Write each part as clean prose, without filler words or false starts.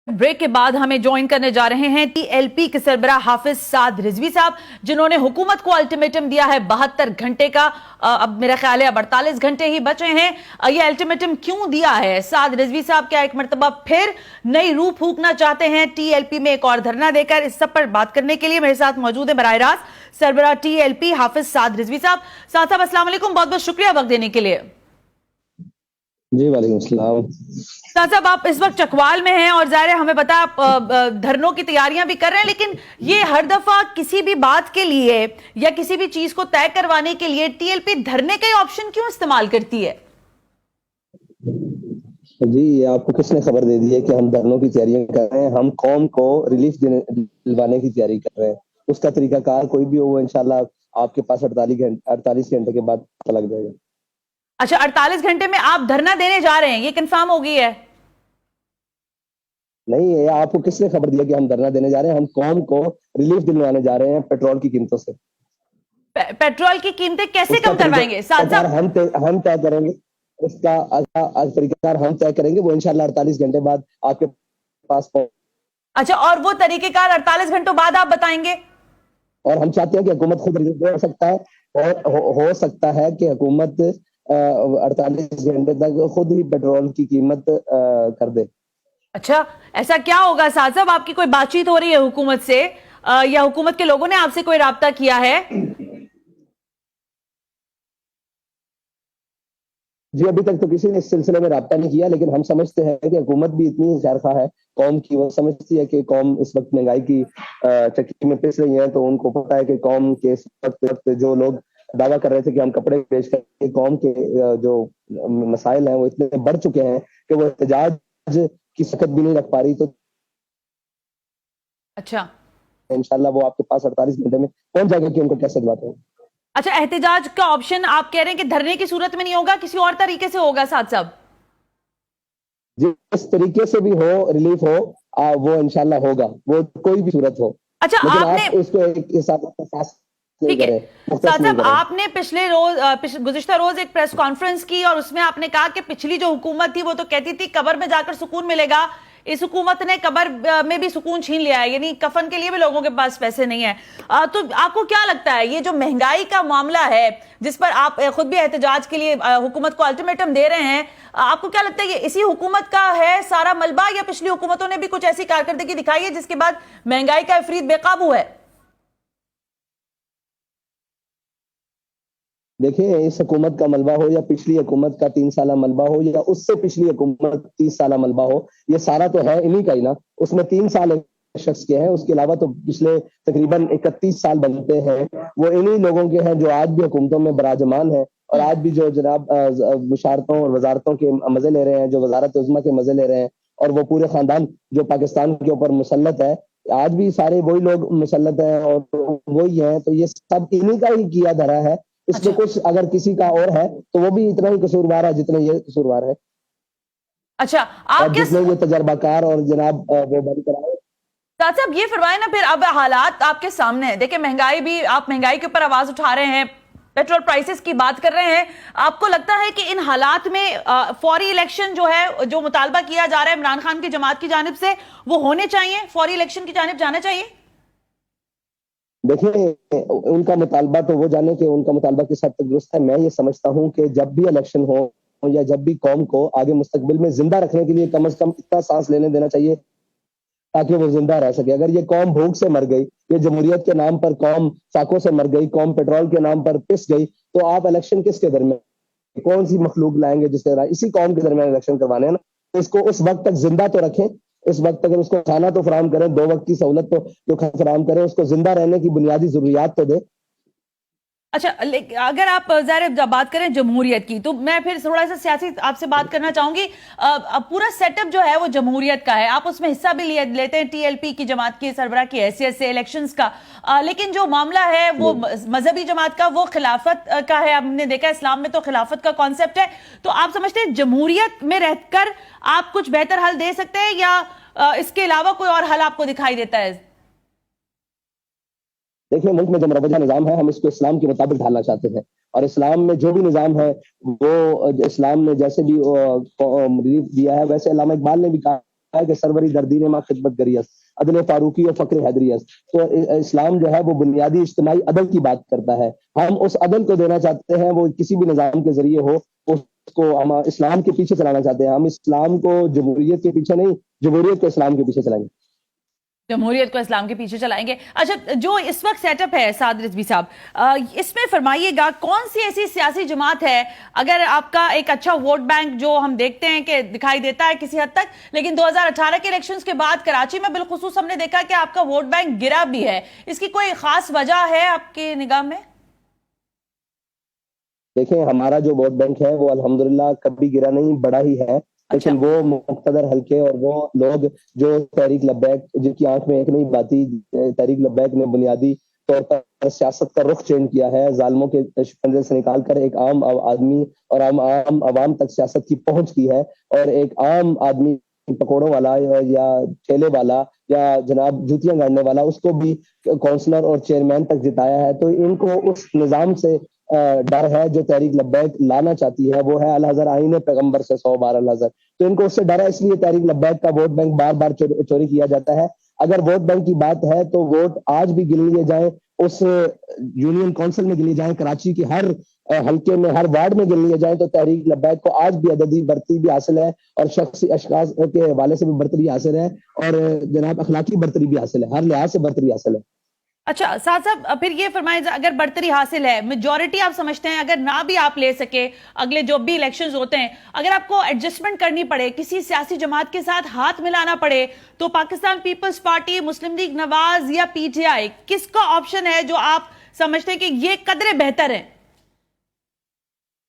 Break के बाद हमें ज्वाइन करने जा रहे हैं टीएलपी के सरबराह हाफिज साद रिजवी साहब, जिन्होंने हुकूमत को अल्टीमेटम दिया है 72 घंटे का। अब मेरा ख्याल है अब 48 घंटे ही बचे हैं। ये अल्टीमेटम क्यों दिया है? साद रिजवी साहब क्या एक मरतबा फिर नई रूह फूंकना चाहते हैं टीएलपी में एक और धरना देकर? इस सब पर बात करने के लिए मेरे साथ मौजूद है बराह रास्त सरबराह टीएलपी हाफिज साद रिजवी साहब। साहब अस्सलाम वालेकुम, बहुत बहुत शुक्रिया वक्त देने के लिए। जी वालेकुम अस्सलाम। साहब आप इस वक्त चकवाल में हैं और जाहिर है हमें पता आप धरनों की तैयारियां भी कर रहे हैं, लेकिन ये हर दफा किसी भी बात के लिए या किसी भी चीज को तय करवाने के लिए टीएलपी धरने का ऑप्शन क्यों इस्तेमाल करती है? जी आपको किसने खबर दे दी है कि हम धरनों की तैयारियां कर रहे हैं? हम कौम को रिलीफ दिलवाने की तैयारी कर रहे हैं। उसका तरीकाकार कोई भी हो, इंशाल्लाह आपके पास 48 घंटे के बाद पता लग जाएगा। अच्छा, 48 घंटे में आप धरना देने जा रहे हैं, ये कंफर्म हो गई है? नहीं है, आपको किसने खबर दिया कि हम धरना देने जा रहे हैं? हम कौम को रिलीफ दिलवाने जा रहे हैं पेट्रोल की कीमतों से। पेट्रोल की कीमतें कैसे कम करवाएंगे? हम तय करेंगे उसका तरीकाकार, हम तय करेंगे वो इंशाल्लाह 48 घंटे बाद आपके पास। अच्छा, और वो तरीकेकार 48 घंटों बाद आप बताएंगे? और हम चाहते हैं कि हुकूमत खुद रिलीफ दे सकता है, और हो सकता है कि हुकूमत 48 घंटे तक खुद ही पेट्रोल की कीमत कर दे। अच्छा, ऐसा क्या होगा साहब? आपकी कोई बातचीत हो रही है हुकूमत से या हुकूमत के लोगों ने आपसे कोई राब्ता किया है? जी अभी तक तो किसी ने इस सिलसिले में राब्ता नहीं किया, लेकिन हम समझते हैं कि हुकूमत भी इतनी खैरख्वाह है कौम की। वो समझती है कि कौम इस वक्त महंगाई की चक्की में पिस रही है, तो उनको पता है कि कौम के इस वक्त जो लोग दावा कर रहे थे कि हम कपड़े बेच कर कौम के जो मसाइल हैं वो इतने बढ़ चुके हैं कि वो एहतजाज की सकत भी नहीं रख पा रही। तो अच्छा, इंशाल्लाह वो आपके पास 48 घंटे में पहुंच जाएगा कि उनको कैसे बात हो। अच्छा, एहतजाज का ऑप्शन आप कह रहे हैं कि धरने की सूरत में नहीं होगा, किसी और तरीके से होगा साहब? जिस तरीके से भी हो रिलीफ हो, वो इंशाल्लाह होगा, वो कोई भी सूरत हो। अच्छा, आपने उसको एक हिसाब ठीक है साहब, आपने पिछले रोज गुज़िश्ता रोज एक प्रेस कॉन्फ्रेंस की और उसमें आपने कहा कि पिछली जो हुकूमत थी वो तो कहती थी कब्र में जाकर सुकून मिलेगा, इस हुकूमत ने कब्र में भी सुकून छीन लिया है, यानी कफन के लिए भी लोगों के पास पैसे नहीं है। तो आपको क्या लगता है ये जो महंगाई का मामला है जिस पर आप खुद भी एहतजाज के लिए हुकूमत को अल्टीमेटम दे रहे हैं, आपको क्या लगता है ये इसी हुकूमत का है सारा मलबा, या पिछली हुकूमतों ने भी कुछ ऐसी कारकर्दगी दिखाई है जिसके बाद महंगाई का इफरीत बेकाबू है? देखिए, इस हुकूमत का मलबा हो या पिछली हुकूमत का 3 साल मलबा हो या उससे पिछली हुकूमत 30 साल मलबा हो, ये सारा तो है इन्हीं का ही ना। उसमें 3 साल एक शख्स के हैं, उसके अलावा तो पिछले तकरीबन 31 साल बनते हैं वो इन्हीं लोगों के हैं जो आज भी हुकूमतों में बराजमान है और आज भी जो जनाब मुशारतों और वजारतों के मजे ले रहे हैं, जो वजारत उज़्मा के मजे ले रहे हैं, और वो पूरे खानदान जो पाकिस्तान के ऊपर मुसल्लत है, आज भी सारे वही लोग मुसल्लत हैं और वही हैं। तो ये सब इन्हीं का ही किया धरा है। इसमें कुछ अगर किसी का और है तो वो भी इतना ही कसूरवार है जितने ये कसूरवार है। अच्छा, आप जितने ये तजर्बाकार और जनाब वो बंद कराए। साहब ये फरमाए ना, फिर अब हालात आपके सामने है, देखिए महंगाई भी, आप महंगाई के ऊपर आवाज उठा रहे हैं, पेट्रोल प्राइसेस की बात कर रहे हैं, आपको लगता है कि इन हालात में फौरी इलेक्शन जो है, जो मुतालबा किया जा रहा है इमरान खान की जमात की जानिब से, वो होने चाहिए, फौरी इलेक्शन की जानिब जाना चाहिए? देखिए, उनका मुतालबा तो वो जाने कि उनका मुतालबा किस हद तक दुरुस्त है। मैं ये समझता हूँ कि जब भी इलेक्शन हो या जब भी कौम को आगे मुस्तकबिल में जिंदा रखने के लिए कम से कम इतना सांस लेने देना चाहिए ताकि वो जिंदा रह सके। अगर ये कौम भूख से मर गई, ये जमहूरियत के नाम पर कौम फाकों से मर गई, कौम पेट्रोल के नाम पर पिस गई, तो आप इलेक्शन किसके दरमियान, कौन सी मखलूक लाएंगे जिसके इसी कौम के दरमियान इलेक्शन करवाने हैं ना? तो इसको उस वक्त तक जिंदा तो रखें, इस वक्त अगर उसको खाना तो फराम करें, 2 वक्त की सहूलत तो जो फराम करें, उसको जिंदा रहने की बुनियादी जरूरियात तो दे। अच्छा, अगर आप जब बात करें जमहूरियत की, तो मैं फिर थोड़ा सा सियासी आपसे बात करना चाहूंगी। पूरा सेटअप जो है वो जमहूरियत का है, आप उसमें हिस्सा भी लेते हैं टीएलपी की जमात की सरबराह की हैसियत से इलेक्शंस का, लेकिन जो मामला है वो मजहबी जमात का, वो खिलाफत का है। हमने देखा इस्लाम में तो खिलाफत का कॉन्सेप्ट है, तो आप समझते हैं जमहूरियत में रहकर आप कुछ बेहतर हल दे सकते हैं या इसके अलावा कोई और हल आपको दिखाई देता है? देखिए, मुल्क में जो मरवजा निज़ाम है हम इसको इस्लाम के मुताबिक ढालना चाहते हैं, और इस्लाम में जो भी निज़ाम है वो इस्लाम ने जैसे भी रिलीफ दिया है, वैसे अल्लामा इकबाल ने भी कहा ہے کہ سروری دردین ماں خدمت گریس، عدل فاروقی اور فقر حیدریس. تو اسلام جو ہے وہ بنیادی اجتماعی عدل کی بات کرتا ہے. ہم اس عدل کو دینا چاہتے ہیں، وہ کسی بھی نظام کے ذریعے ہو، اس کو ہم اسلام کے پیچھے چلانا چاہتے ہیں. ہم اسلام کو جمہوریت کے پیچھے نہیں، جمہوریت کو اسلام کے پیچھے چلائیں گے. جمہوریت کو اسلام کے پیچھے چلائیں گے. اچھا، جو اس وقت سیٹ اپ ہے سعد رضوی صاحب، اس میں فرمائیے گا کون سی ایسی سیاسی جماعت ہے، اگر آپ کا ایک اچھا ووٹ بینک جو ہم دیکھتے ہیں کہ دکھائی دیتا ہے کسی حد تک، لیکن 2018 کے الیکشنز کے بعد کراچی میں بالخصوص ہم نے دیکھا کہ آپ کا ووٹ بینک گرا بھی ہے، اس کی کوئی خاص وجہ ہے آپ کی نگاہ میں؟ دیکھیں، ہمارا جو ووٹ بینک ہے وہ الحمدللہ کبھی گرا نہیں، بڑا ہی ہے. لیکن وہ مقتدر حلقے اور وہ لوگ جو تحریک لبیک، جن کی آنکھ میں ایک نہیں باتی، تحریک لبیک نے بنیادی طور پر سیاست کا رخ چینج کیا ہے، ظالموں کے شکنجے سے نکال کر ایک عام آدمی اور عام عوام تک سیاست کی پہنچ کی ہے، اور ایک عام آدمی پکوڑوں والا یا ٹھیلے والا یا جناب جوتیاں گاڑنے والا، اس کو بھی کونسلر اور چیئرمین تک جتایا ہے. تو ان کو اس نظام سے ڈر ہے جو تحریک لبیک لانا چاہتی ہے، وہ ہے الحضر آئین پیغمبر سے 100 بار الحضر. تو ان کو اس سے ڈر ہے، اس لیے تحریک لبیک کا ووٹ بینک بار بار چوری کیا جاتا ہے. اگر ووٹ بینک کی بات ہے تو ووٹ آج بھی گن لیے جائیں، اس یونین کونسل میں گن لیے جائیں، کراچی کے ہر حلقے میں، ہر وارڈ میں گن لیے جائیں، تو تحریک لبیک کو آج بھی عددی برتری بھی حاصل ہے، اور شخصی اشخاص کے حوالے سے بھی برتری حاصل ہے، اور جناب اخلاقی برتری بھی حاصل ہے، ہر لحاظ سے برتری حاصل ہے. اچھا سعد صاحب، پھر یہ فرمائیں، اگر برتری حاصل ہے، میجورٹی آپ سمجھتے ہیں اگر نہ بھی آپ لے سکے اگلے جو بھی الیکشنز ہوتے ہیں، اگر آپ کو ایڈجسٹمنٹ کرنی پڑے، کسی سیاسی جماعت کے ساتھ ہاتھ ملانا پڑے، تو پاکستان پیپلز پارٹی، مسلم لیگ نواز یا پی ٹی آئی، کس کا آپشن ہے جو آپ سمجھتے ہیں کہ یہ قدرے بہتر ہے؟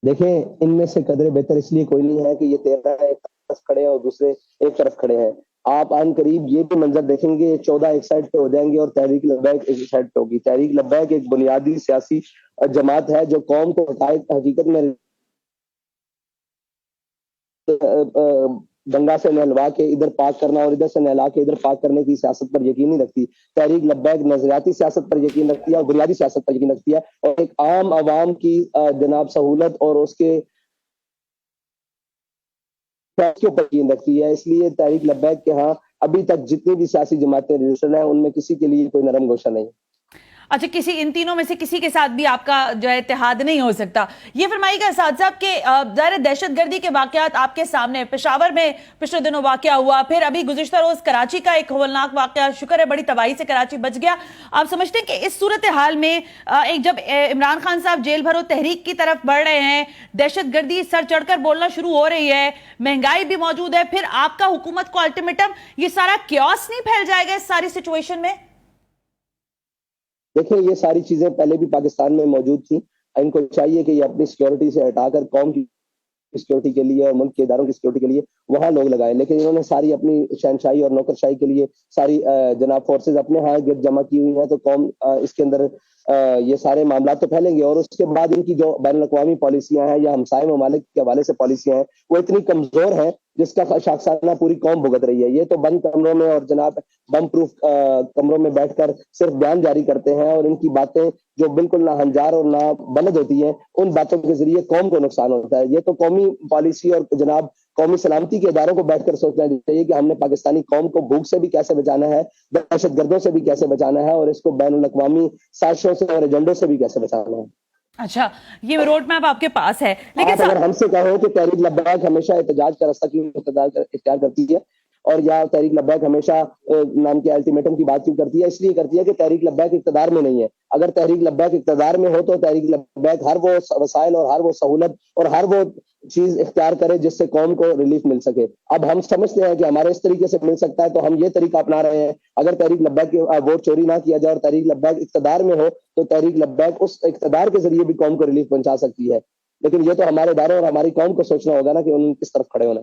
دیکھیں، ان میں سے قدرے بہتر اس لیے کوئی نہیں ہے کہ یہ 13 ایک طرف کھڑے ہیں اور دوسرے ایک طرف کھڑے ہیں. آپ عن قریب یہ بھی منظر دیکھیں گے، 14 ایک سائڈ پہ ہو جائیں گے اور تحریک لبیک ایک سائڈ پہ ہوگی. تحریک لبیک ایک بنیادی سیاسی جماعت ہے جو قوم کو حقیقت میں گنگا سے نہلوا کے ادھر پاک کرنا اور ادھر سے نہلا کے ادھر پاک کرنے کی سیاست پر یقین نہیں رکھتی. تحریک لبیک نظریاتی سیاست پر یقین رکھتی ہے اور بنیادی سیاست پر یقین رکھتی ہے، اور ایک عام عوام کی جناب سہولت اور اس کے اوپر یقین رکھتی ہے. اس لیے تحریک لبیک کے ہاں ابھی تک جتنی بھی سیاسی جماعتیں رجسٹرڈ ہیں، ان میں کسی کے لیے کوئی نرم گوشہ نہیں. اچھا، ان تینوں میں سے کسی کے ساتھ بھی آپ کا جو ہے اتحاد نہیں ہو سکتا. یہ فرمائیے گا سعد صاحب کہ ظاہر دہشت گردی کے واقعات آپ کے سامنے، پشاور میں پچھلے دنوں واقعہ ہوا، پھر ابھی گزشتہ روز کراچی کا ایک ہولناک واقعہ، شکر ہے بڑی تباہی سے کراچی بچ گیا. آپ سمجھتے ہیں کہ اس صورتحال میں ایک جب عمران خان صاحب جیل بھرو تحریک کی طرف بڑھ رہے ہیں، دہشت گردی سر چڑھ کر بولنا شروع ہو رہی ہے، مہنگائی بھی موجود ہے، پھر آپ کا حکومت کو الٹیمیٹم، یہ سارا کیوس نہیں پھیل جائے گا اس ساری سچویشن میں؟ دیکھیں، یہ ساری چیزیں پہلے بھی پاکستان میں موجود تھیں. ان کو چاہیے کہ یہ اپنی سیکیورٹی سے ہٹا کر قوم کی سیکیورٹی کے لیے اور ملک کے اداروں کی سیکیورٹی کے لیے وہاں لوگ لگائے، لیکن انہوں نے ساری اپنی شہنشاہی اور نوکرشاہی کے لیے ساری جناب فورسز اپنے ہاں گرد جمع کی ہوئی ہیں. تو قوم اس کے اندر یہ سارے معاملات تو پھیلیں گے، اور اس کے بعد ان کی جو بین الاقوامی پالیسیاں ہیں یا ہمسائے ممالک کے حوالے سے پالیسیاں ہیں، وہ اتنی کمزور ہیں جس کا شاخسانہ پوری قوم بھگت رہی ہے. یہ تو بند کمروں میں اور جناب بم پروف کمروں میں بیٹھ کر صرف بیان جاری کرتے ہیں، اور ان کی باتیں جو بالکل نہ ہنجار اور نہ بلد ہوتی ہیں، ان باتوں کے ذریعے قوم کو نقصان ہوتا ہے. یہ تو قومی پالیسی اور جناب قومی سلامتی کے اداروں کو بیٹھ کر سوچنا چاہیے کہ ہم نے پاکستانی قوم کو بھوک سے بھی کیسے بچانا ہے، دہشت گردوں سے بھی کیسے بچانا ہے، اور اس کو بین الاقوامی سازشوں سے اور ایجنڈوں سے بھی کیسے بچانا ہے. اچھا، یہ روڈ میپ آپ کے پاس ہے، لیکن اگر ہم سے کہو کہ تحریک لبیک ہمیشہ احتجاج کا راستہ کیوں اختیار کرتی ہے، اور یا تحریک لبیک ہمیشہ نام کے الٹیمیٹم کی بات کیوں کرتی ہے، اس لیے کرتی ہے کہ تحریک لبیک اقتدار میں نہیں ہے. اگر تحریک لبیک اقتدار میں ہو تو تحریک لبیک ہر وہ وسائل اور ہر وہ سہولت اور ہر وہ چیز اختیار کرے جس سے قوم کو ریلیف مل سکے. اب ہم سمجھتے ہیں کہ ہمارے اس طریقے سے مل سکتا ہے، تو ہم یہ طریقہ اپنا رہے ہیں. اگر تحریک لبیک کے ووٹ چوری نہ کیا جائے اور تحریک لبیک اقتدار میں ہو تو تحریک لبیک اس اقتدار کے ذریعے بھی قوم کو ریلیف پہنچا سکتی ہے. لیکن یہ تو ہمارے اداروں اور ہماری قوم کو سوچنا ہوگا نا کہ ان کس طرف کھڑے ہونا.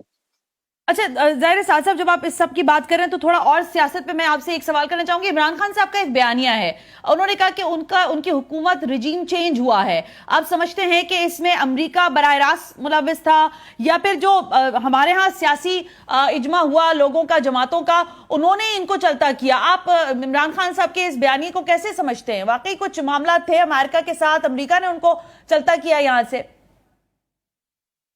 اچھا ظاہر سعد صاحب، جب آپ اس سب کی بات کر رہے ہیں تو تھوڑا اور سیاست پہ میں آپ سے ایک سوال کرنا چاہوں گی. عمران خان صاحب کا ایک بیانیہ ہے، انہوں نے کہا کہ ان کی حکومت رجیم چینج ہوا ہے. آپ سمجھتے ہیں کہ اس میں امریکہ براہ راست ملوث تھا، یا پھر جو ہمارے ہاں سیاسی اجماع ہوا لوگوں کا، جماعتوں کا، انہوں نے ان کو چلتا کیا؟ آپ عمران خان صاحب کے اس بیانیے کو کیسے سمجھتے ہیں؟ واقعی کچھ معاملات تھے امریکہ کے ساتھ، امریکہ نے ان کو چلتا کیا یہاں سے؟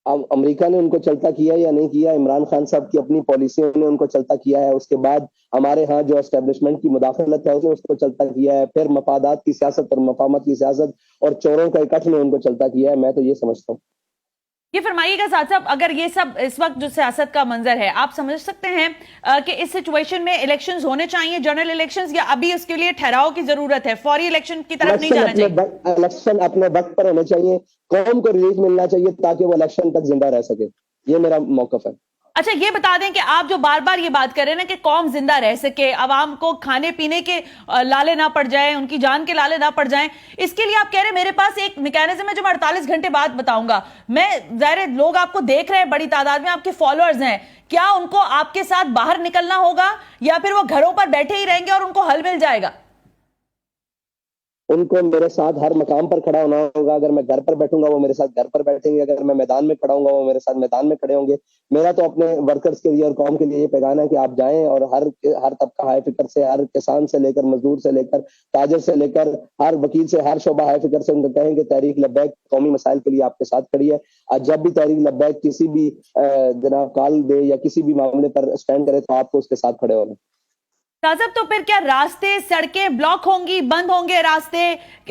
امریکہ نے ان کو چلتا کیا یا نہیں کیا, عمران خان صاحب کی اپنی پالیسیوں نے ان کو چلتا کیا ہے, اس کے بعد ہمارے ہاں جو اسٹیبلشمنٹ کی مداخلت ہے اس کو چلتا کیا ہے, پھر مفادات کی سیاست اور مفاہمت کی سیاست اور چوروں کا اکٹھ نے ان کو چلتا کیا ہے. میں تو یہ سمجھتا ہوں. یہ فرمائیے گا ساتھ صاحب, اگر یہ سب اس وقت جو سیاست کا منظر ہے, آپ سمجھ سکتے ہیں کہ اس سچویشن میں الیکشنز ہونے چاہیے, جنرل الیکشنز, یا ابھی اس کے لیے ٹھہراؤ کی ضرورت ہے, فوری الیکشن کی طرف نہیں جانا چاہیے؟ الیکشن اپنے وقت پر ہونے چاہیے, قوم کو ریلیف ملنا چاہیے تاکہ وہ الیکشن تک زندہ رہ سکے. یہ میرا موقف ہے. اچھا یہ بتا دیں کہ آپ جو بار بار یہ بات کر رہے ہیں نا کہ قوم زندہ رہ سکے, عوام کو کھانے پینے کے لالے نہ پڑ جائیں, ان کی جان کے لالے نہ پڑ جائیں, اس کے لیے آپ کہہ رہے ہیں میرے پاس ایک میکینزم ہے جو میں 48 گھنٹے بعد بتاؤں گا. میں ظاہر لوگ آپ کو دیکھ رہے ہیں, بڑی تعداد میں آپ کے فالوورز ہیں, کیا ان کو آپ کے ساتھ باہر نکلنا ہوگا یا پھر وہ گھروں پر بیٹھے ہی رہیں گے اور ان کو حل مل جائے گا؟ ان کو میرے ساتھ ہر مقام پر کھڑا ہونا ہوگا. اگر میں گھر پر بیٹھوں گا وہ میرے ساتھ گھر پر بیٹھیں گے, اگر میں میدان میں کھڑا ہوں گا وہ میرے ساتھ میدان میں کھڑے ہوں گے. میرا تو اپنے ورکرز کے لیے اور قوم کے لیے یہ پیغام ہے کہ آپ جائیں اور ہر طبقہ ہائے فکر سے, ہر کسان سے لے کر مزدور سے لے کر تاجر سے لے کر ہر وکیل سے, ہر شعبہ ہائے فکر سے ان کو کہیں کہ تحریک لبیک قومی مسائل کے لیے آپ کے ساتھ کھڑی ہے. اور جب بھی تحریک لبیک کسی بھی جناب کال دے یا کسی بھی معاملے پر اسٹینڈ کرے تو آپ کو اس کے ساتھ کھڑے ہونا. صاحب تو پھر کیا راستے, سڑکیں بلاک ہوں گی, بند ہوں گے راستے؟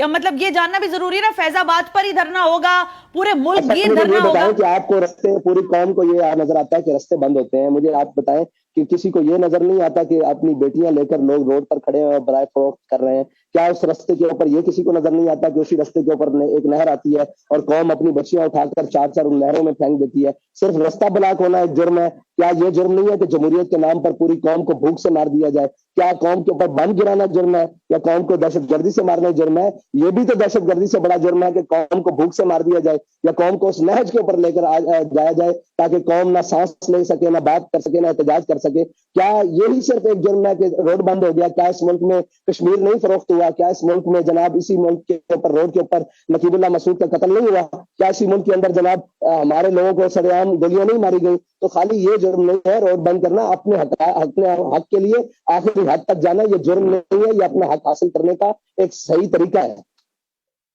مطلب یہ جاننا بھی ضروری ہے نا, فیض آباد پر ہی دھرنا ہوگا, پورے ملک یہ دھرنا ہوگا؟ بتائیں کہ آپ کو رستے, پوری قوم کو یہ نظر آتا ہے کہ رستے بند ہوتے ہیں. مجھے آپ بتائیں کہ کسی کو یہ نظر نہیں آتا کہ اپنی بیٹیاں لے کر لوگ روڈ پر کھڑے ہیں اور برائے فروخت کر رہے ہیں؟ کیا اس رستے کے اوپر یہ کسی کو نظر نہیں آتا کہ اسی رستے کے اوپر ایک نہر آتی ہے اور قوم اپنی بچیاں اٹھا کر چار ان نہروں میں پھینک دیتی ہے؟ صرف رستہ بلاک ہونا ایک جرم ہے. کیا یہ جرم نہیں ہے کہ جمہوریت کے نام پر پوری قوم کو بھوک سے مار دیا جائے؟ کیا قوم کے اوپر بم گرانا جرم ہے یا قوم کو دہشت گردی سے مارنا جرم ہے؟ یہ بھی تو دہشت گردی سے بڑا جرم ہے کہ قوم کو بھوک سے مار دیا جائے یا قوم کو اس نہج کے اوپر لے کر جایا جائے تاکہ قوم نہ سانس لے سکے, نہ بات کر سکے, نہ احتجاج کر سکے. کیا یہی صرف ایک جرم ہے کہ روڈ بند ہو گیا؟ کیا اس ملک میں کشمیر نہیں فروخت ہوا؟ کیا اس ملک میں جناب اسی ملک کے اوپر روڈ کے اوپر نقیب اللہ مسعود کا قتل نہیں ہوا؟ کیا اسی ملک کے اندر جناب ہمارے لوگوں کو سرعام گولیاں نہیں ماری گئی؟ تو خالی یہ جرم نہیں ہے روڈ بند کرنا. اپنے حق کے لیے آخری حد تک جانا یہ جرم نہیں ہے, یہ اپنا حق حاصل کرنے کا ایک صحیح طریقہ ہے.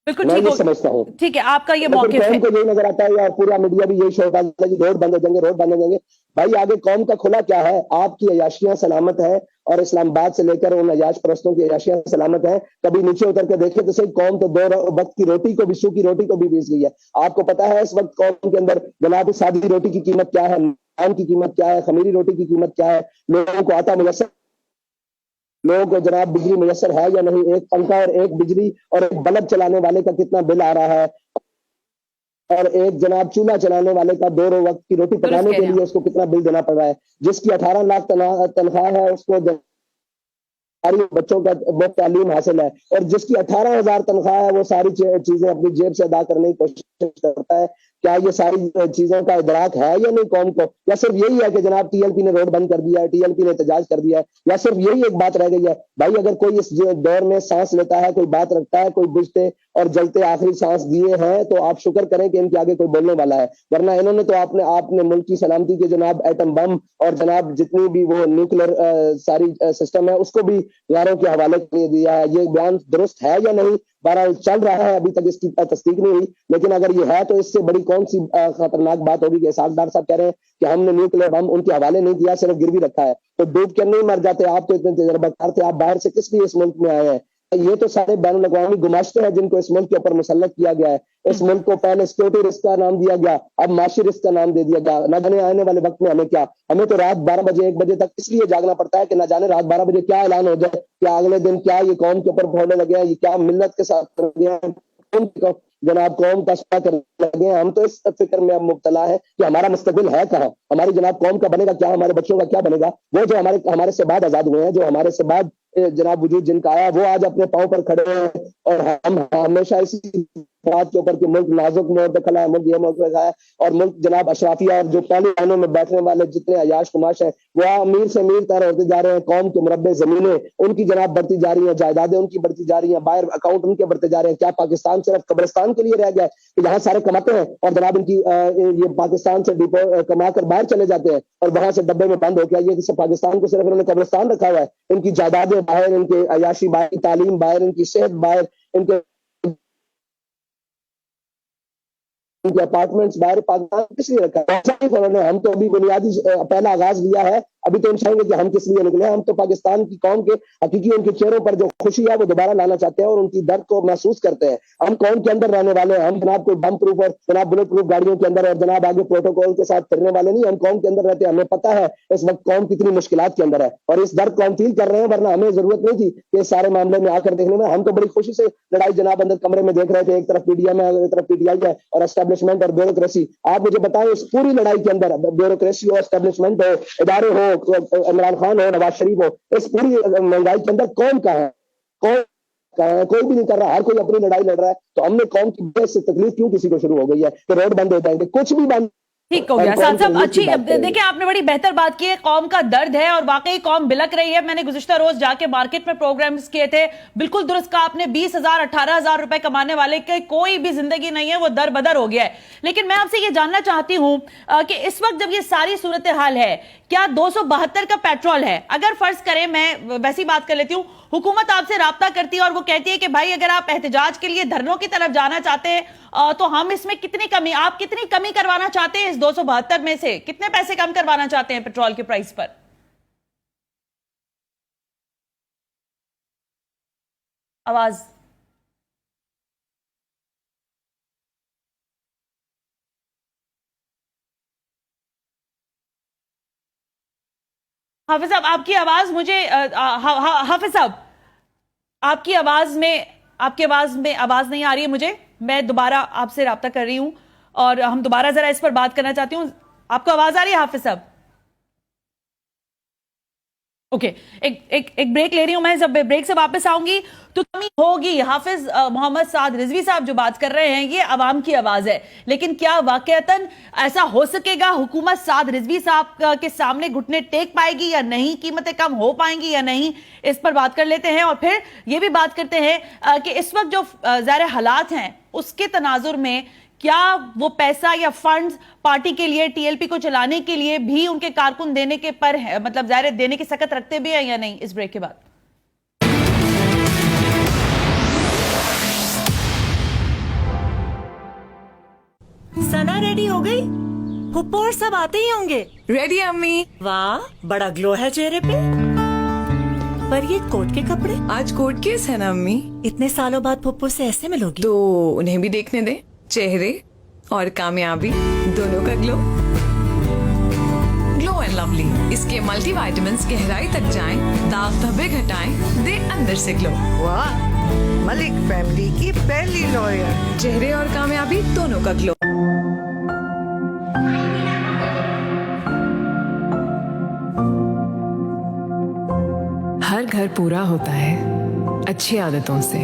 بالکل میں یہ سمجھتا ہوں. ٹھیک ہے, آپ کا یہ موقف ہے. کو یہی نظر آتا ہے یا پورا میڈیا بھی یہی شو ہے کہ روڈ بند ہو جائیں گے, روڈ بند ہو جائیں گے. بھائی آگے قوم کا کھلا کیا ہے؟ آپ کی عیاشیاں سلامت ہے اور اسلام آباد سے لے کر ان عیاش پرستوں کی عیاشیاں سلامت ہیں. کبھی نیچے اتر کے دیکھیں تو صحیح, قوم تو 2 وقت کی روٹی کو بھی, سوکھی روٹی کو بھی بیچ گئی ہے. آپ کو پتا ہے اس وقت قوم کے اندر جناب سادی روٹی کی قیمت کیا ہے, نان کی قیمت کیا ہے, خمیری روٹی کی قیمت کیا ہے, لوگوں کو آتا میسر, لوگوں کو جناب بجلی میسر ہے یا نہیں, ایک پنکھا اور ایک بجلی اور ایک بلب چلانے والے کا کتنا بل آ رہا ہے, اور ایک جناب چولہا چلانے والے کا 2 وقت کی روٹی پکانے کے لیے اس کو کتنا بل دینا پڑ رہا ہے. جس کی 18 لاکھ تنخواہ ہے اس کو بچوں کا مفت تعلیم حاصل ہے, اور جس کی 18,000 تنخواہ ہے وہ ساری چیزیں اپنی جیب سے ادا کرنے کی کوشش کرتا ہے. کیا یہ ساری چیزوں کا ادراک ہے یا نہیں قوم کو؟ یا صرف یہی ہے کہ جناب ٹی ایل پی نے روڈ بند کر دیا ہے, ٹی ایل پی نے احتجاج کر دیا ہے, یا صرف یہی ایک بات رہ گئی ہے؟ بھائی اگر کوئی اس دور میں سانس لیتا ہے, کوئی بات رکھتا ہے, کوئی بجھتے اور جلتے آخری سانس دیے ہیں تو آپ شکر کریں کہ ان کے آگے کوئی بولنے والا ہے, ورنہ انہوں نے تو آپ نے ملک کی سلامتی کے جناب ایٹم بم اور جناب جتنی بھی وہ نیوکلیر ساری سسٹم ہے اس کو بھی غیروں کے حوالے کے لیے دیا ہے. یہ بیان درست ہے یا نہیں بہرحال چل رہا ہے, ابھی تک اس کی تصدیق نہیں ہوئی, لیکن اگر یہ ہے تو اس سے بڑی کون سی خطرناک بات ہوگی کہ اسحاق ڈار صاحب کہہ رہے ہیں کہ ہم نے نیوکلیر بم ان کے حوالے نہیں دیا, صرف گروی رکھا ہے. تو ڈوب کے نہیں مر جاتے آپ؟ تو اتنے تجربہ کار تھے, آپ باہر سے کس لیے اس ملک میں آئے ہیں؟ یہ تو سارے بین الاقوامی گماشتے ہیں جن کو اس ملک کے اوپر مسلط کیا گیا ہے. اس ملک کو پہلے سیکورٹی رسک کا نام دیا گیا, اب معاشی رسک کا نام دے دیا گیا. نہ جانے آنے والے وقت میں ہمیں کیا, ہمیں تو رات 12 بجے 1 بجے تک اس لیے جاگنا پڑتا ہے کہ نہ جانے رات 12 بجے کیا اعلان ہو جائے, کیا اگلے دن کیا یہ قوم کے اوپر پھولنے لگے ہیں, یہ کیا ملت کے ساتھ کر گیا جناب قوم کا سفا کرنے لگے ہیں. ہم تو اس فکر میں اب مبتلا ہے کہ ہمارا مستقبل ہے کہاں, ہماری جناب قوم کا بنے گا کیا, ہمارے بچوں کا کیا بنے گا. وہ جو ہمارے سے بعد آزاد ہوئے ہیں, جو ہمارے سے بعد جناب وجود جن کا آیا, وہ آج اپنے پاؤں پر کھڑے ہیں, اور ہم ہمیشہ اسی بات کے اوپر کہ ملک نازک موڑ پہ کھڑا ہے, ملک یہ موقع ہے, اور ملک جناب اشرافیہ اور جو پہلے لائنوں میں بیٹھنے والے جتنے عیاش کماش ہیں وہ امیر سے امیر تر ہوتے جا رہے ہیں. قوم کے مربع زمینیں ان کی جناب بڑھتی جا رہی ہیں, جائیدادیں ان کی بڑھتی جا رہی ہیں, باہر اکاؤنٹ ان کے بڑھتے جا رہے ہیں. کیا پاکستان صرف قبرستان کے لیے رہ گیا ہے کہ جہاں سارے کماتے ہیں اور جناب ان کی یہ پاکستان سے کما کر باہر چلے جاتے ہیں اور وہاں سے ڈبے میں بند ہو گیا؟ یہ پاکستان کو صرف انہوں نے قبرستان رکھا ہوا ہے. ان کی جائیدادیں باہر, ان کے عیاشی باہر, تعلیم باہر, ان کی صحت باہر, ان کے उनके अपार्टमेंट्स बाहर पाकिस्तान किस लिए रखा है उन्होंने? हम तो अभी बुनियादी पहला आगाज लिया है, अभी तो हम चाहेंगे कि हम किस लिए निकले। हम तो पाकिस्तान की कौम के हकीकी उनके चेहरों पर जो खुशी है वो दोबारा लाना चाहते हैं और उनकी दर्द को महसूस करते हैं। हम कौम के अंदर रहने वाले हैं, हम जनाब कोई बम प्रूफ और जनाब बुलेट प्रूफ गाड़ियों के अंदर और जनाब आगे प्रोटोकॉल के साथ फिरने वाले नहीं। हम कौम के अंदर रहते हैं, हमें पता है इस वक्त कौम कितनी मुश्किलात के अंदर है और इस दर्द को हम फील कर रहे हैं, वरना हमें जरूरत नहीं थी कि इस सारे मामले में आकर देखने में। हम तो बड़ी खुशी से लड़ाई जनाब अंदर कमरे में देख रहे थे, एक तरफ पीडीएम है, एक तरफ पीटीआई है और एस्टेब्लिशमेंट और ब्यूरोक्रेसी। आप मुझे बताएं इस पूरी लड़ाई के अंदर ब्यूरोक्रेसी हो, एस्टेब्लिशमेंट हो, इदारे हो, इमरान खान हो, नवाज शरीफ हो, इस पूरी महंगाई के अंदर कौन का है? कौन का है? कोई भी नहीं कर रहा, हर कोई अपनी लड़ाई लड़ रहा है। तो हमने कौम की वजह से तकलीफ क्यों किसी को शुरू हो गई है कि रोड बंद हो जाएंगे? कुछ भी बंद ठीक हो गया साहब साहब, अच्छी देखिए आपने बड़ी बेहतर बात की है। कौम का दर्द है और वाकई कौम बिलक रही है। मैंने गुज़िश्ता रोज जाके मार्केट में प्रोग्राम्स किए थे, बिल्कुल दुरुस्त कहा आपने। 20,000 18,000 रुपए कमाने वाले की कोई भी जिंदगी नहीं है, वो दर बदर हो गया है। लेकिन मैं आपसे ये जानना चाहती हूं कि इस वक्त जब ये सारी सूरत हाल है, क्या 272 का पेट्रोल है? अगर फर्ज करें, मैं वैसी बात कर लेती हूं, हुकूमत आपसे राब्ता करती है और वो कहती है कि भाई अगर आप एहतजाज के लिए धरनों की तरफ जाना चाहते हैं तो हम इसमें आप कितनी कमी करवाना चाहते हैं? इस 272 में से कितने पैसे कम करवाना चाहते हैं पेट्रोल के प्राइस पर? आवाज हाफिज साहब, आपकी आवाज मुझे हाफिज साहब, आपकी आवाज में आवाज नहीं आ रही है मुझे। मैं दोबारा आपसे राब्ता कर रही हूं और हम दोबारा जरा इस पर बात करना चाहती हूं। आपको आवाज आ रही है हाफिज साहब? ओके, एक ब्रेक ले रही हूं मैं। जब ब्रेक से वापस आऊंगी तो कमी होगी। हाफिज मोहम्मद साद रिजवी साहब जो बात कर रहे हैं, ये अवाम की आवाज है, लेकिन क्या वाकईतन ऐसा हो सकेगा? हुकूमत साद रिजवी साहब के सामने घुटने टेक पाएगी या नहीं? कीमतें कम हो पाएंगी या नहीं? इस पर बात कर लेते हैं और फिर ये भी बात करते हैं कि इस वक्त जो ज़ाहिर हालात हैं उसके तनाजुर में क्या वो पैसा या फंड्स पार्टी के लिए, टीएलपी को चलाने के लिए भी उनके कारकुन देने के पर है, मतलब ज़ाहिर देने की सकत रखते भी हैं या नहीं? इस ब्रेक के बाद सना रेडी हो गई? पुप्पो और सब आते ही होंगे। रेडी अम्मी। वाह, बड़ा ग्लो है चेहरे पे। पर ये कोट के कपड़े? आज कोट केस है ना अम्मी। इतने सालों बाद पुप्पो से ऐसे मिलोगी तो उन्हें भी देखने दे, चेहरे और कामयाबी दोनों का ग्लो। ग्लो एंड लवली, इसके मल्टी विटामिन्स गहराई तक जाएं, दाग धब्बे घटाएं, दे अंदर से ग्लो। वाह, मलिक फैमिली की पहली लॉयर। चेहरे और कामयाबी दोनों का ग्लो। हर घर पूरा होता है अच्छी आदतों से,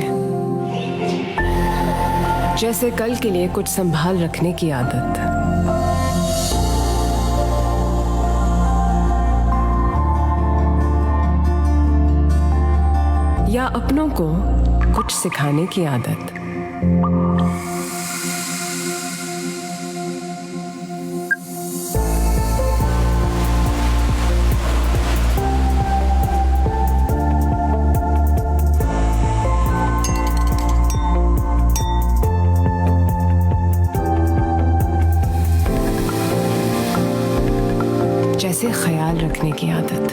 जैसे कल के लिए कुछ संभाल रखने की आदत, या अपनों को कुछ सिखाने की आदत। जैसे ख्याल रखने की आदत।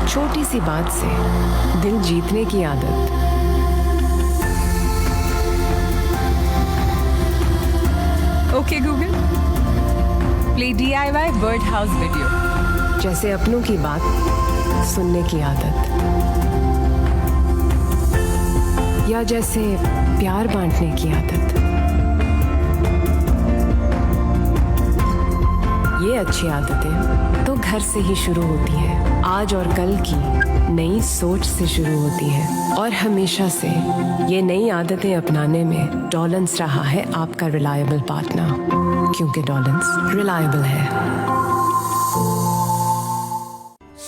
छोटी सी बात से दिल जीतने की आदत। Okay Google, play DIY bird house video. जैसे अपनों की बात सुनने की आदत, या जैसे प्यार बांटने की आदत। ये अच्छी आदतें तो घर से ही शुरू होती हैं, आज और कल की नई सोच से शुरू होती हैं, और हमेशा से ये नई आदतें अपनाने में डॉलन्स रहा है आपका रिलायबल पार्टनर, क्योंकि डॉलन्स रिलायबल है।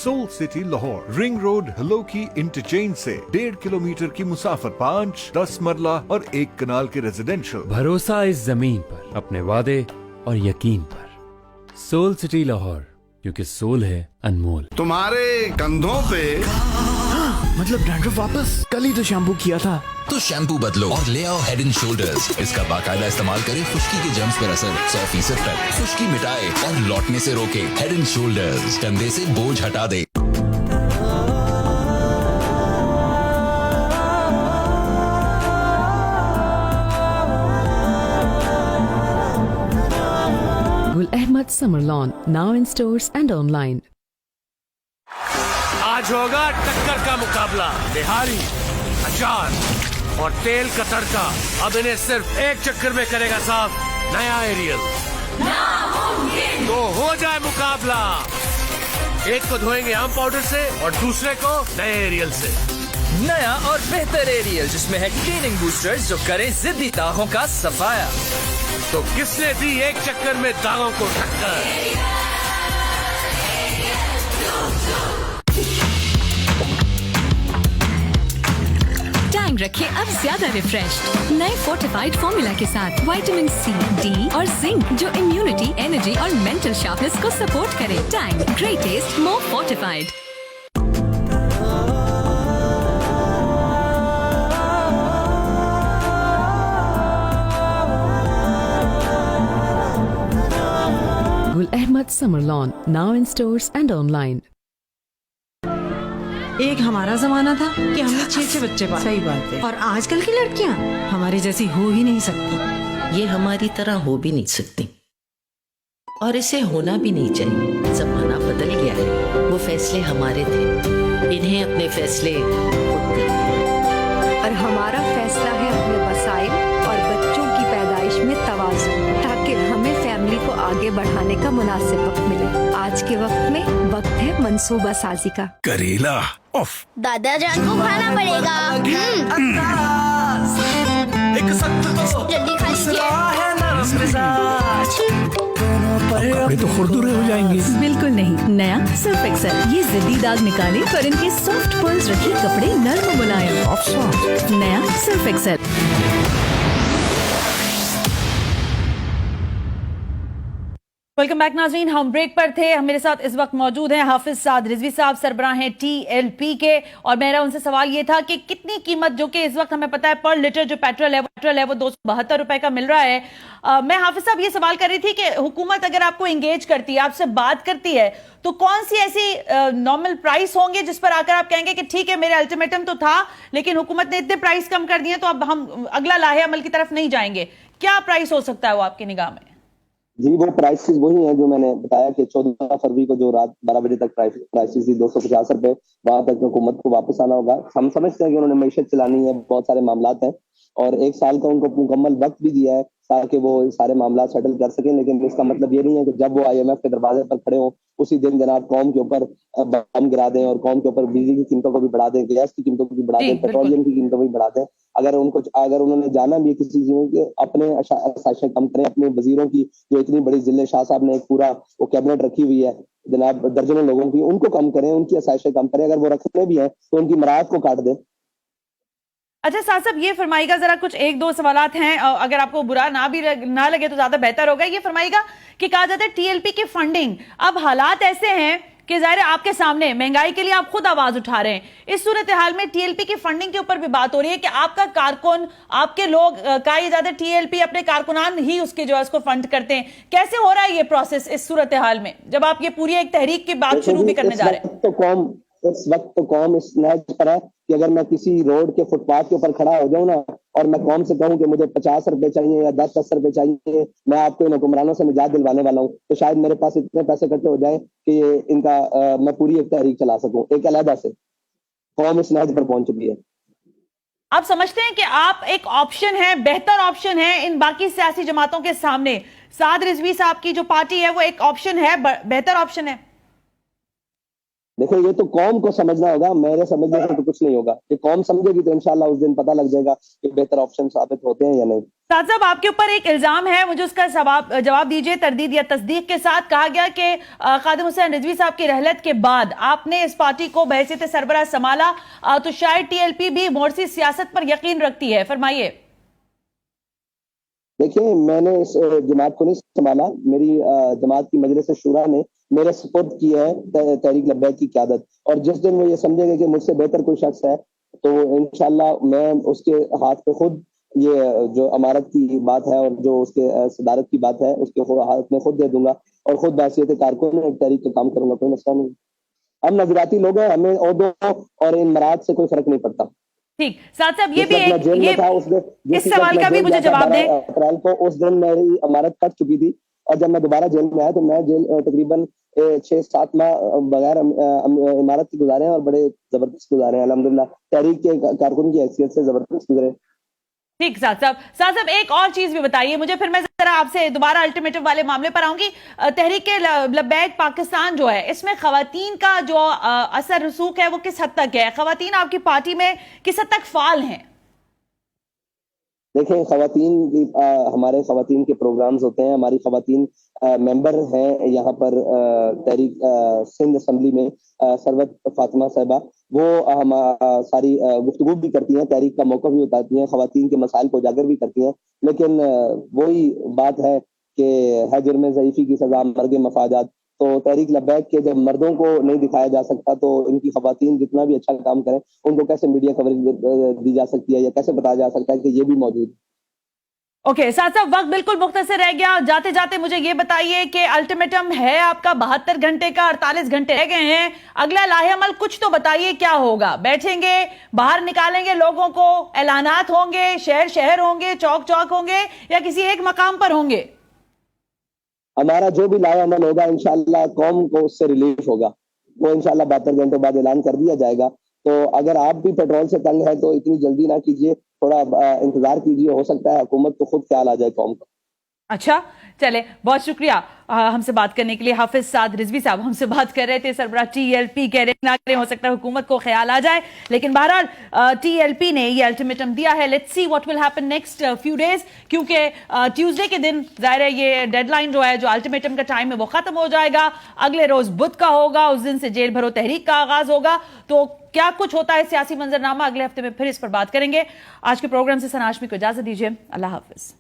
Soul city Lahore, ring road Halloki interchange से 1.5 किलोमीटर की मुसाफर, 5, 10 मरला और 1 कनाल के रेजिडेंशियल। भरोसा इस जमीन पर, अपने वादे और यकीन पर। सोल सिटी लाहौर, क्योंकि सोल है अनमोल। तुम्हारे कंधों पे मतलब डैंड्रफ वापस? कल ही तो शैम्पू किया था। तो शैम्पू बदलो और ले आओ हेड एंड शोल्डर्स। इसका बाकायदा इस्तेमाल करें, खुश्की के जर्म्स पर असर 100% तक, खुश्की मिटाए और लौटने से रोके। हेड एंड शोल्डर्स, कंधे से बोझ हटा दे। Gul Ahmad Summer Lawn, now in stores and online. आज होगा टक्कर का मुकाबला। बिहारी, अचार और तेल का तड़का अब इन्हें सिर्फ एक चक्कर में करेगा साफ नया एरियल। तो हो जाए मुकाबला। एक को धोएंगे आम पाउडर से और दूसरे को नए एरियल से। नया और बेहतर एरियल जिसमें है क्लीनिंग बूस्टर्स जो करें जिद्दी दागों का सफाया। तो किसने दी एक चक्कर में दागों को टक्कर? टैंग रखे अब ज्यादा रिफ्रेश्ड नए फोर्टिफाइड फॉर्मूला के साथ विटामिन सी, डी और जिंक जो इम्यूनिटी, एनर्जी और मेंटल शार्पनेस को सपोर्ट करे। Tang, great test, more fortified. Gul Ahmad Summer Lawn, now in stores and online. एक हमारा जमाना था कि हमने 6 बच्चे पाले। सही बात है। और आजकल की लड़कियां हमारी जैसी हो ही नहीं सकती। ये हमारी तरह हो भी नहीं सकती और इसे होना भी नहीं चाहिए। जमाना बदल गया है, वो फैसले हमारे थे, इन्हें अपने फैसले खुद करने। और हमारा फैसला है अपने वसाइल और बच्चों की पैदाइश में तवाज़ुन, ताकि हमें फैमिली को आगे बढ़ाने का मुनासिब वक्त मिले। आज के वक्त में वक्त है मंसूबा साजी का। करेला ऑफ। दादा जान को खाना पड़ेगा। एक सख्त तो जल्दी खाइए। कपड़े तो खुरदुरे हो जाएंगे। बिल्कुल नहीं। नया सर्फ एक्सेल, ये जिद्दी दाग निकाले पर इनके सॉफ्ट पर्ल्स रखे कपड़े नर्म मुलायम। नया सर्फ एक्सेल। वेलकम बैक नाज़रीन, हम ब्रेक पर थे। हम मेरे साथ इस वक्त मौजूद हैं हाफिज साद रिजवी साहब, सरबराह हैं TLP के। और मेरा उनसे सवाल ये था कि कितनी कीमत, जो कि इस वक्त हमें पता है पर लीटर जो पेट्रोल है वो 272 रुपए का मिल रहा है। मैं हाफिज साहब ये सवाल कर रही थी कि हुकूमत अगर आपको एंगेज करती है, आपसे बात करती है, तो कौन सी ऐसी नॉर्मल प्राइस होंगे जिस पर आकर आप कहेंगे कि ठीक है मेरे अल्टीमेटम तो था लेकिन हुकूमत ने इतने प्राइस कम कर दिए तो अब हम अगला लाहे अमल की तरफ नहीं जाएंगे। क्या प्राइस हो सकता है वो आपकी निगाह में? जी, वो प्राइसेस वही हैं जो मैंने बताया कि 14 फरवरी को जो रात 12 बजे तक प्राइसेस थी 250 रुपए, वहां तक हुकूमत को वापस आना होगा। हम समझते हैं कि उन्होंने मैशत चलानी है, बहुत सारे मामलात हैं और 1 साल का उनको मुकम्मल वक्त भी दिया है ताकि वो सारे मामला सेटल कर सकें। लेकिन इसका मतलब ये नहीं है कि जब वो IMF के दरवाजे पर खड़े हों उसी दिन जनाब कौम के ऊपर बम गिरा दें और कौम के ऊपर बिजली की कीमतों को भी बढ़ा दें, गैस की कीमतों को भी बढ़ा दें, पेट्रोलियम की कीमतों को भी बढ़ा दें। अगर उन्होंने जाना भी किसी चीज में कि अपने आसाइशें कम करें, अपने वजीरों की जो इतनी बड़ी जिले शाह साहब ने एक पूरा वो कैबिनेट रखी हुई है जनाब दर्जनों लोगों की, उनको कम करें, उनकी आसाइशें कम करें। अगर वो रखने भी हैं तो उनकी मराहत को काट दें। अच्छा साहब साहब, ये फरमाइएगा जरा, कुछ 1-2 सवालात हैं, अगर आपको बुरा ना लगे तो ज्यादा बेहतर होगा। ये फरमाइएगा कि कहा जाता है TLP की फंडिंग, अब हालात ऐसे हैं कि जाहिर है आपके सामने महंगाई के लिए आप खुद आवाज उठा रहे हैं। इस सूरत हाल में TLP की फंडिंग के ऊपर भी बात हो रही है कि आपका कारकुन, आपके लोग, कहा जाता है TLP अपने कारकुनान ही उसके जो है उसको फंड करते हैं। कैसे हो रहा है ये प्रोसेस इस सूरत हाल में जब आप ये पूरी एक तहरीक की बात शुरू भी करने जा रहे हैं? इस वक्त तो कौम इस नहज पर है कि अगर मैं किसी रोड के फुटपाथ के ऊपर खड़ा हो जाऊं ना और मैं कौम से कहूं कि मुझे 50 रुपए चाहिए या 10 रुपए चाहिए, मैं आपको इन हुक्मरानों से निजात दिलवाने वाला हूं, तो शायद मेरे पास इतने पैसे इकट्ठे हो जाए कि इनका मैं पूरी एक तहरीक चला सकूं। एक अलहदा से कौम इस नहज पर पहुंच चुकी है। आप समझते हैं कि आप एक ऑप्शन है, बेहतर ऑप्शन है इन बाकी सियासी जमातों के सामने? साद रिजवी साहब की जो पार्टी है वो एक ऑप्शन है, बेहतर ऑप्शन है? देखो ये तो कौम को समझना होगा, मेरे समझने से तो कुछ नहीं होगा। ये कौम समझेगी तो इंशाल्लाह उस दिन पता लग जाएगा कि बेहतर ऑप्शन साबित होते हैं या नहीं। साद साहब, आपके ऊपर एक इल्जाम है, मुझे उसका जवाब दीजिए तरदीद या तस्दीक के साथ। कहा गया कि खादिम हुसैन रिजवी साहब की रहलत के बाद आपने इस पार्टी को बहैसियत सरबराह संभाला, तो शायद टीएलपी भी मोरसी सियासत पर यकीन रखती है, फरमाइए। देखिए, मैंने इस जमात को नहीं संभाला, मेरी जमात की मजलिस शूरा ने मेरे सपोर्ट की है तहरीक लब्बैक की क़यादत, और जिस दिन वो ये समझेगा कि मुझसे बेहतर कोई शख्स है तो इंशाल्लाह मैं उसके हाथ पे खुद ये जो अमारत की बात है और जो उसके सदारत की बात है उसके हाथ में खुद दे दूंगा और खुद बहैसियत कारकुन एक तहरीक का काम करूंगा, कोई मसला नहीं। हम नजराती लोग हैं, हमें ओहदों और इन मराद से कोई फर्क नहीं पड़ता। ठीक, साथ साहब ये भी इस सवाल का भी मुझे जवाब दें। अप्रैल को उस दिन मेरी अमारत कट चुकी थी और जब मैं दोबारा जेल में आया तो मैं जेल तकरीबन 6-7 माह बगैर इमारत की गुजारे हैं और बड़े जबरदस्त गुजारे हैं अल्हम्दुलिल्लाह, तहरीक के कारकुन की हैसियत से जबरदस्त गुजरे। ठीक साहब साहब एक और चीज भी बताइए मुझे, फिर मैं जरा आपसे दोबारा अल्टरनेटिव वाले मामले पर आऊंगी। तहरीक लब्बैक पाकिस्तान जो है, इसमें खवातीन का जो असर रसूख है वो किस हद तक है? खवातीन आपकी पार्टी में किस हद तक फाल हैं? देखें, खवातीन की हमारे खवातीन के प्रोग्राम्स होते हैं, हमारी खवातीन मेंबर हैं यहाँ पर तहरीक सिंध असम्बली में, सरवत फातिमा साहिबा, वो हम सारी गुफ्तगू भी करती हैं, तहरीक का मौका भी बताती हैं, खवातीन के मसाइल को उजागर भी करती हैं। लेकिन वही बात है कि है जुर्म ज़ईफ़ी की सजा मर्ग मफादात, तो तहरीक लब्बैक के जब मर्दों को नहीं दिखाया जा सकता तो इनकी खवातीन जितना भी अच्छा काम करें उनको कैसे मीडिया कवरेज दी जा सकती है या कैसे बताया जा सकता है कि ये भी मौजूद। ओके साथ साहब, वक्त बिल्कुल मुख्तसर रह गया। जाते जाते मुझे ये बताइए कि अल्टीमेटम है आपका 72 घंटे का, 48 घंटे रह गए हैं, अगला लाहेअमल कुछ तो बताइए, क्या होगा? बैठेंगे, बाहर निकालेंगे लोगों को, ऐलानात होंगे, शहर शहर होंगे, चौक चौक होंगे, या किसी एक मकाम पर होंगे? हमारा जो भी लाहेअमल होगा इंशाल्लाह कौम को उससे रिलीफ होगा, वो इंशाल्लाह 72 घंटों बाद ऐलान कर दिया जाएगा। तो अगर आप भी पेट्रोल से तंग है तो इतनी जल्दी ना कीजिए, थोड़ा इंतजार कीजिए, हो सकता है हुकूमत को खुद ख्याल आ जाए कौम का। अच्छा, चले, बहुत शुक्रिया हमसे बात करने के लिए। हाफिज साद रिजवी साहब हमसे बात कर रहे थे, सरबराह टीएलपी कह रहे ना करें, हो सकता है हुकूमत को ख्याल आ जाए, लेकिन बहरहाल टीएलपी ने ये अल्टीमेटम दिया है। Let's see what will happen next few days, क्योंकि ट्यूसडे के दिन जाहिर है ये डेडलाइन जो है, जो अल्टीमेटम का टाइम है वो खत्म हो जाएगा, अगले रोज बुध का होगा, उस दिन से जेल भरो तहरीक का आगाज होगा। तो क्या कुछ होता है सियासी मंजरनामा, अगले हफ्ते में फिर इस पर बात करेंगे। आज के प्रोग्राम से सना हाशमी को इजाजत दीजिए, अल्लाह हाफिज।